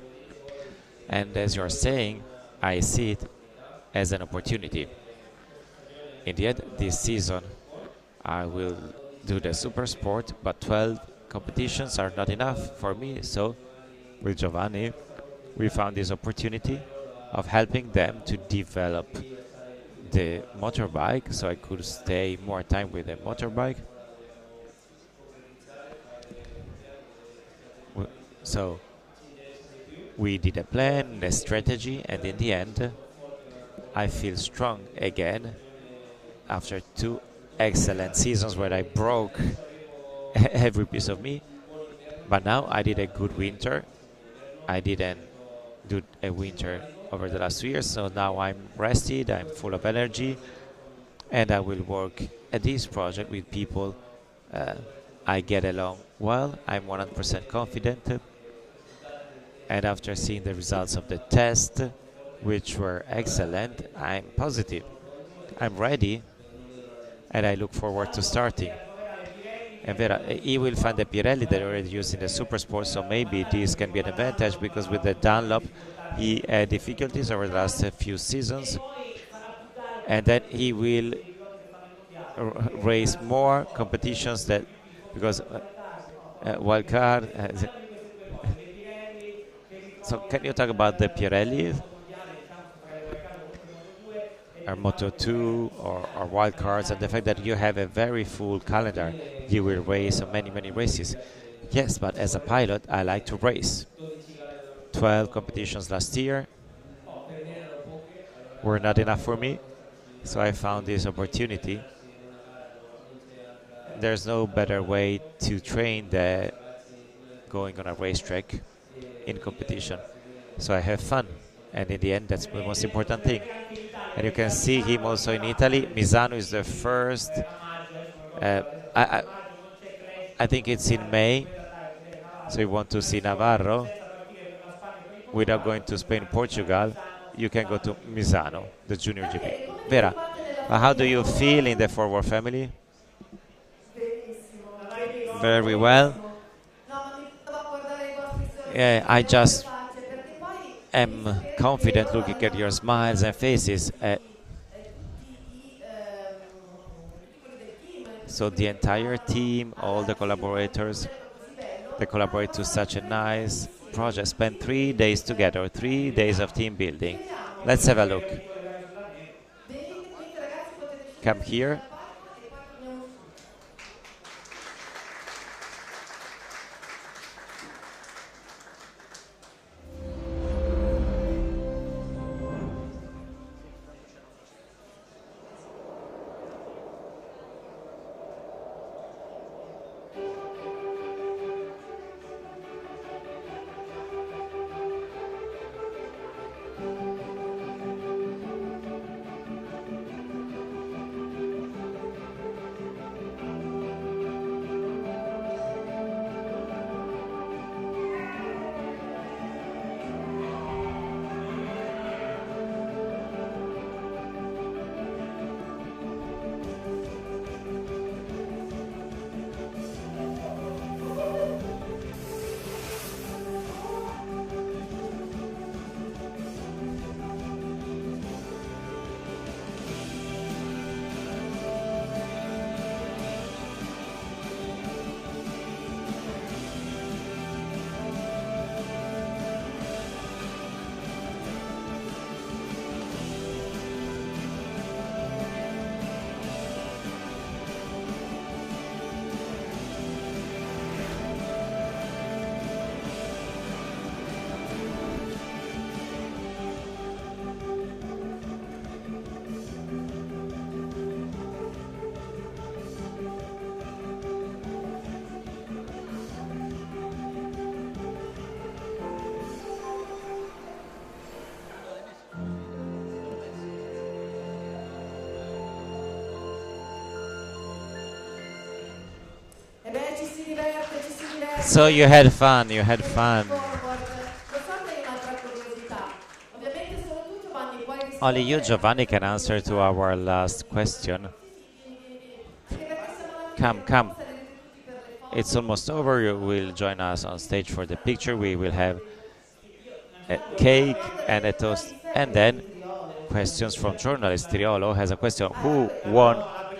[SPEAKER 2] And as you're saying, I see it as an opportunity. In the end, this season, I will do the super sport, but 12 competitions are not enough for me. So, with Giovanni, we found this opportunity of helping them to develop the motorbike, so I could stay more time with the motorbike. So we did a plan, a strategy, and in the end, I feel strong again after 2 excellent seasons where I broke every piece of me. But now I did a good winter. I didn't do a winter over the last 2 years, so now I'm rested, I'm full of energy, and I will work at this project with people I get along well. I'm 100% confident, and after seeing the results of the test, which were excellent, I'm positive. I'm ready, and I look forward to starting. And Vera, he will find the Pirelli that already used in the Super Sport, so maybe this can be an advantage, because with the Dunlop, he had difficulties over the last few seasons, and then he will race more competitions that, because wildcard. So can you talk about the Pirelli, or Moto2, or wildcards, and the fact that you have a very full calendar? You will race on many, many races. Yes, but as a pilot, I like to race. 12 competitions last year were not enough for me. So I found this opportunity. There's no better way to train than going on a racetrack in competition. So I have fun, and in the end, that's the most important thing. And you can see him also in Italy. Misano is the first. Uh, I, I, I think it's in May. So you want to see Navarro without going to Spain, Portugal, you can go to Misano, the Junior GP. Vera, how do you feel in the forward family? Very well. Yeah, I just am confident looking at your smiles and faces. So the entire team, all the collaborators, they collaborate to such a nice project. Spent 3 days together, 3 days of team building. Let's have a look. Come here. So you had fun, you had fun. Only you, Giovanni, can answer to our last question. Come. It's almost over. You will join us on stage for the picture. We will have a cake and a toast. And then questions from journalists. Triolo has a question. Who won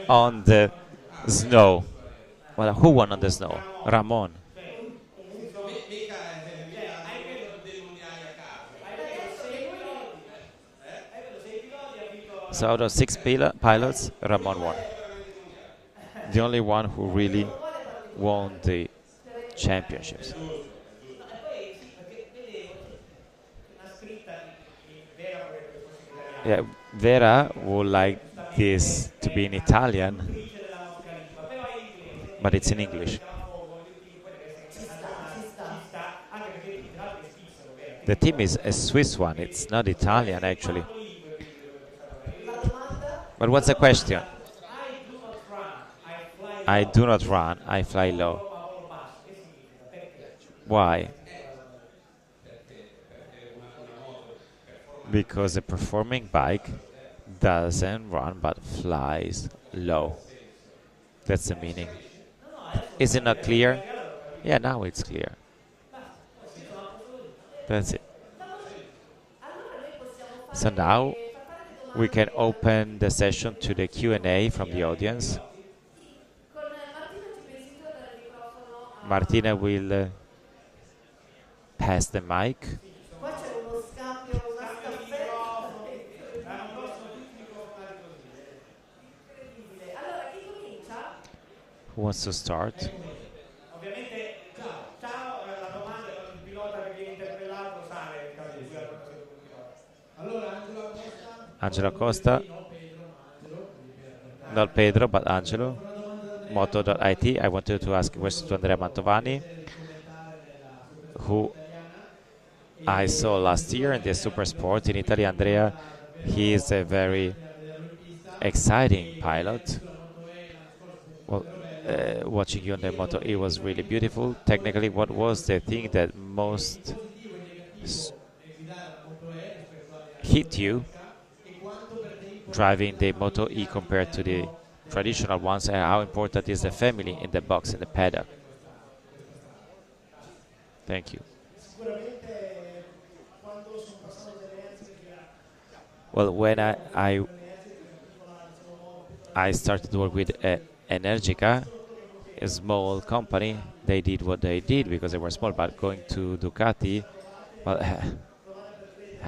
[SPEAKER 2] on the snow? Well, who won on the snow? Ramon. So out of 6 pilots, Ramon won. The only one who really won the championships. Yeah, Vera would like this to be in Italian, but it's in English. The team is a Swiss one, it's not Italian actually. But what's the question? I do not run, I fly low. Why? Because a performing bike doesn't run but flies low. That's the meaning. Is it not clear? Yeah, now it's clear. That's it. So now we can open the session to the Q&A from the audience. Martina will pass the mic. Who wants to start? Angela Costa, Not Pedro, but Angelo. Moto.it. I wanted to ask a question to Andrea Mantovani, who I saw last year in the Super Sport in Italy. Andrea, he is a very exciting pilot. Well, watching you on the Moto E was really beautiful. Technically, what was the thing that most hit you driving the Moto E compared to the traditional ones, and how important is the family in the box, in the paddock? Thank you. Well, when I started to work with 𝙁𝒐𝙍𝒾, a small company, they did what they did because they were small, but going to Ducati, well,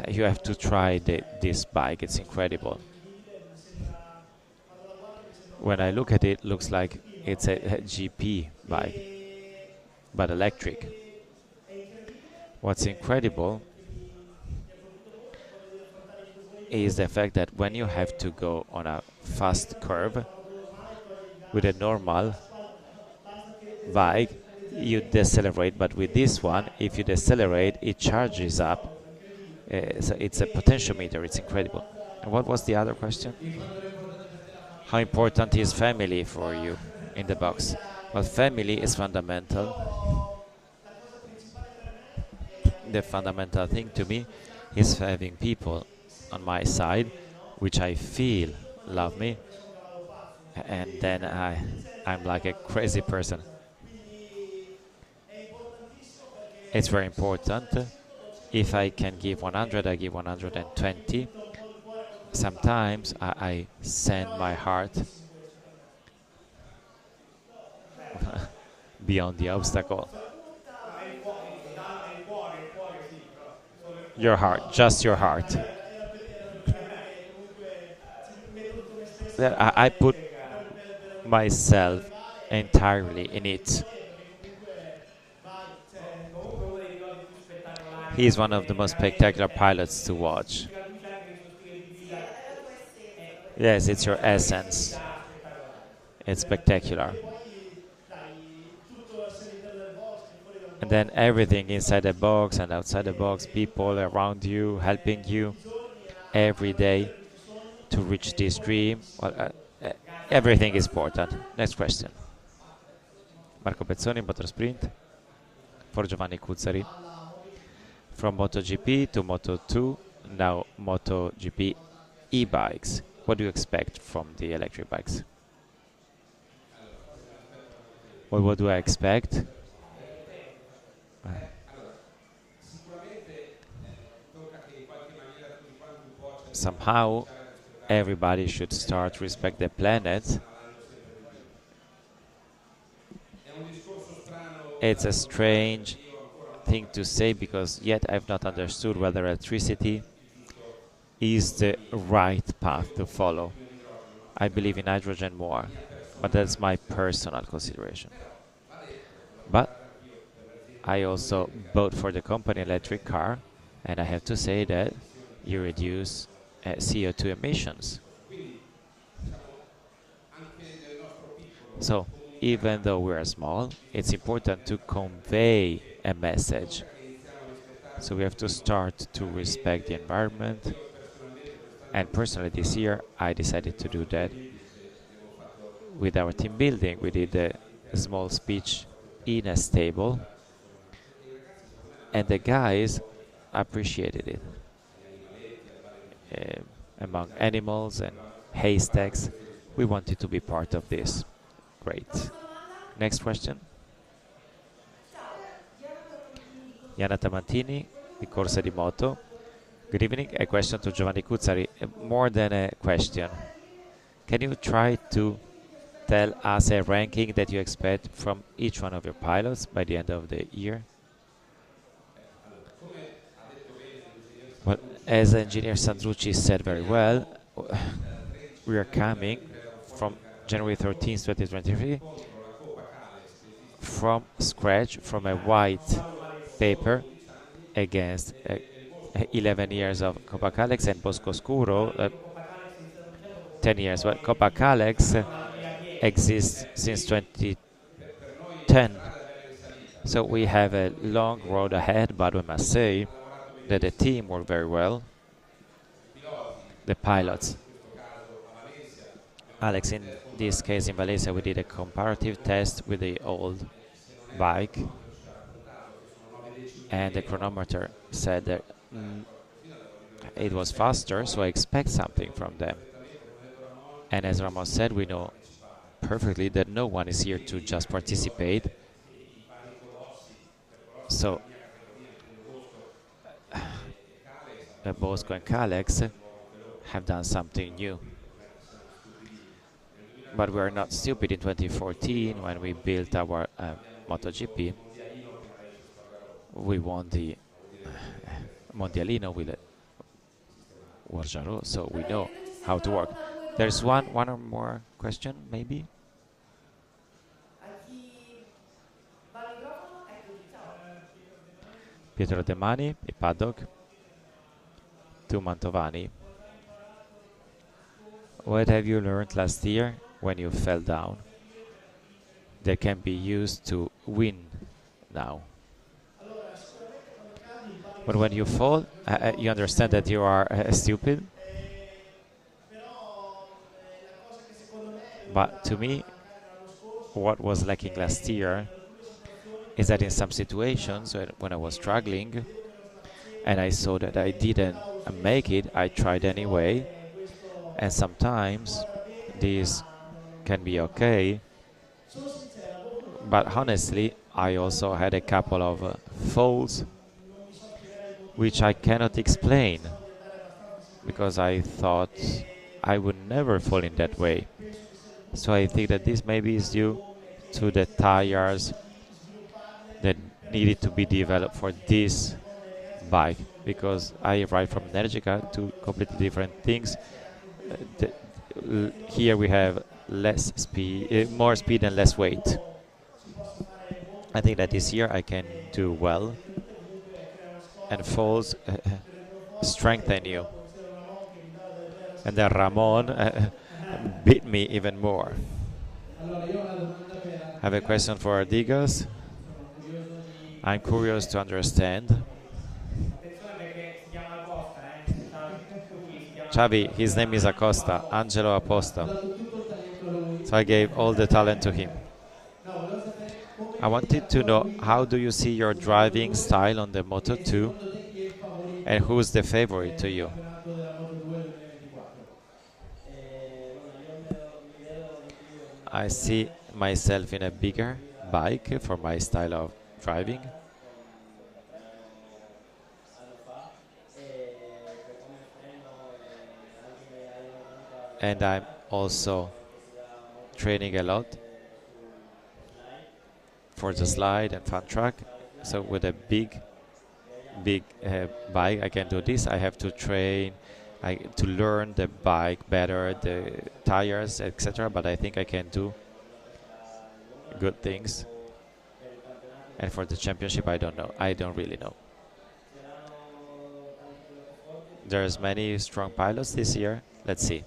[SPEAKER 2] you have to try this bike. It's incredible. When I look at it, it looks like it's a GP bike, but electric. What's incredible is the fact that when you have to go on a fast curve with a normal bike, you decelerate, but with this one, if you decelerate, it charges up. So it's a potentiometer. It's incredible. And what was the other question? How important is family for you in the box? Well, family is fundamental. The fundamental thing to me is having people on my side, which I feel love me, and then I'm like a crazy person. It's very important. If I can give 100, I give 120. Sometimes I send my heart beyond the obstacle. Your heart, just your heart. I put myself entirely in it. He is one of the most spectacular pilots to watch. Yes, it's your essence. It's spectacular. And then everything inside the box and outside the box, people around you, helping you every day to reach this dream. Well, everything is important. Next question. Marco Pezzoni, Motor Sprint, for Giovanni Cuzzari. From MotoGP to Moto2, now MotoGP e-bikes. What do you expect from the electric bikes? Well, what do I expect? Somehow, everybody should start to respect the planet. It's a strange thing to say because yet I've not understood whether electricity is the right path to follow. I believe in hydrogen more, but that's my personal consideration. But I also bought for the company electric car, and I have to say that you reduce CO2 emissions. So even though we are small, it's important to convey a message. So we have to start to respect the environment. And personally this year, I decided to do that with our team building. We did a small speech in a stable, and the guys appreciated it. Among animals and haystacks, we wanted to be part of this. Great. Next question. Iana Tamantini, di Corsa di Moto. Good evening. A question to Giovanni Cuzzari. More than a question. Can you try to tell us a ranking that you expect from each one of your pilots by the end of the year? Well, as Engineer Sandrucci said very well, we are coming from January 13th, 2023, from scratch, from a white paper against 11 years of Coppa Alex and Bosco Scuro, 10 years, but Coppa Calex exists since 2010. So we have a long road ahead, but we must say that the team worked very well. The pilots. Alex, in this case in Valencia, we did a comparative test with the old bike, and the chronometer said that it was faster, so I expect something from them. And as Ramos said, we know perfectly that no one is here to just participate. So 𝙁𝒂𝙮 and 𝙁𝒂𝙗 have done something new. But we are not stupid. In 2014, when we built our MotoGP, we won the Mondialino with 𝙁𝒂𝙗, so we know how to work. There's one or more question, maybe? Pietro De Mani, il paddock. To Mantovani. What have you learned last year when you fell down that can be used to win now? But when you fall, you understand that you are stupid. But to me, what was lacking last year is that in some situations when I was struggling and I saw that I didn't make it, I tried anyway. And sometimes this can be okay. But honestly, I also had a couple of falls which I cannot explain, because I thought I would never fall in that way. So I think that this maybe is due to the tires that needed to be developed for this bike, because I arrived from 𝙁𝒂𝙗 to completely different things. Here we have less speed, more speed and less weight. I think that this year I can do well, and falls strengthen you. And then Ramon beat me even more. I have a question for Ardigas. I'm curious to understand. Xavi, his name is Acosta, Angelo Aposta. So I gave all the talent to him. I wanted to know, how do you see your driving style on the Moto2, and who's the favorite to you? I see myself in a bigger bike for my style of driving. And I'm also training a lot for the slide and fun track. So with a big bike, I can do this. I have to train to learn the bike better, the tires, etc. But I think I can do good things. And for the championship, I don't know. I don't really know. There's many strong pilots this year. Let's see.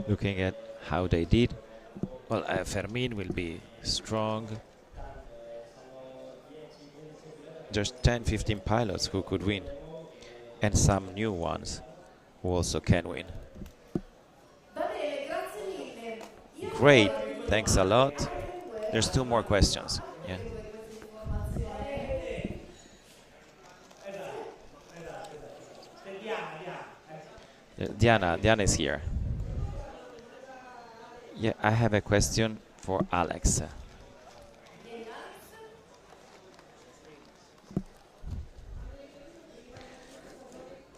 [SPEAKER 2] Looking at how they did, well, Fermin will be strong. There's 10-15 pilots who could win, and some new ones who also can win. Great, thanks a lot. There's 2 more questions. Yeah. Diana is here. Yeah, I have a question for Alex.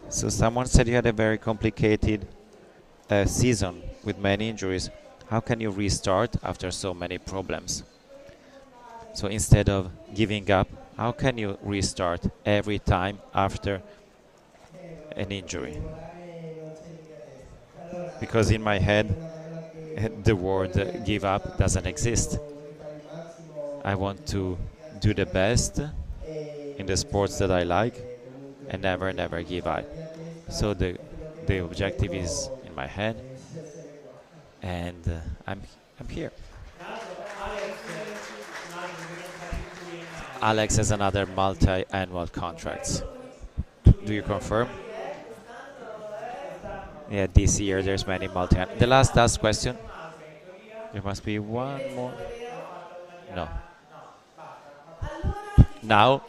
[SPEAKER 2] So someone said you had a very complicated season with many injuries. How can you restart after so many problems? So instead of giving up, how can you restart every time after an injury? Because in my head, the word give up doesn't exist. I want to do the best in the sports that I like and never, never give up. So the objective is in my head, and I'm here. Alex has another multi-annual contract. Do you confirm? Yeah, this year there's many multi. The last question. There must be one more. No. Now,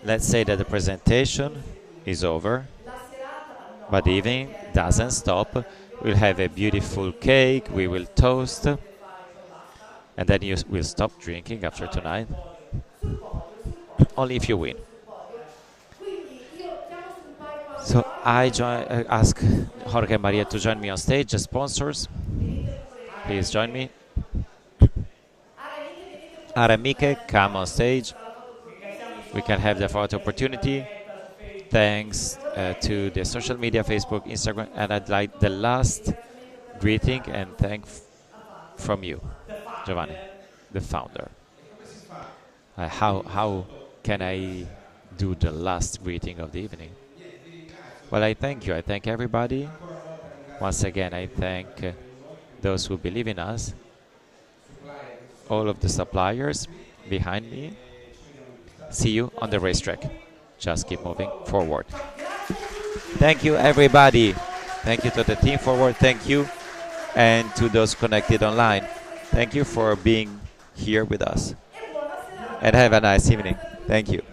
[SPEAKER 2] let's say that the presentation is over, but the evening doesn't stop. We'll have a beautiful cake, we will toast, and then you will stop drinking after tonight. Only if you win. So I ask Jorge and Maria to join me on stage as sponsors. Please join me. 𝙁𝒐𝙙𝒾, come on stage. We can have the photo opportunity. Thanks to the social media, Facebook, Instagram, and I'd like the last greeting and thank from you, Giovanni, the founder. How can I do the last greeting of the evening? Well, I thank you. I thank everybody. Once again, I thank those who believe in us, all of the suppliers behind me. See you on the racetrack. Just keep moving forward. Thank you, everybody. Thank you to the team forward. Thank you. And to those connected online. Thank you for being here with us. And have a nice evening. Thank you.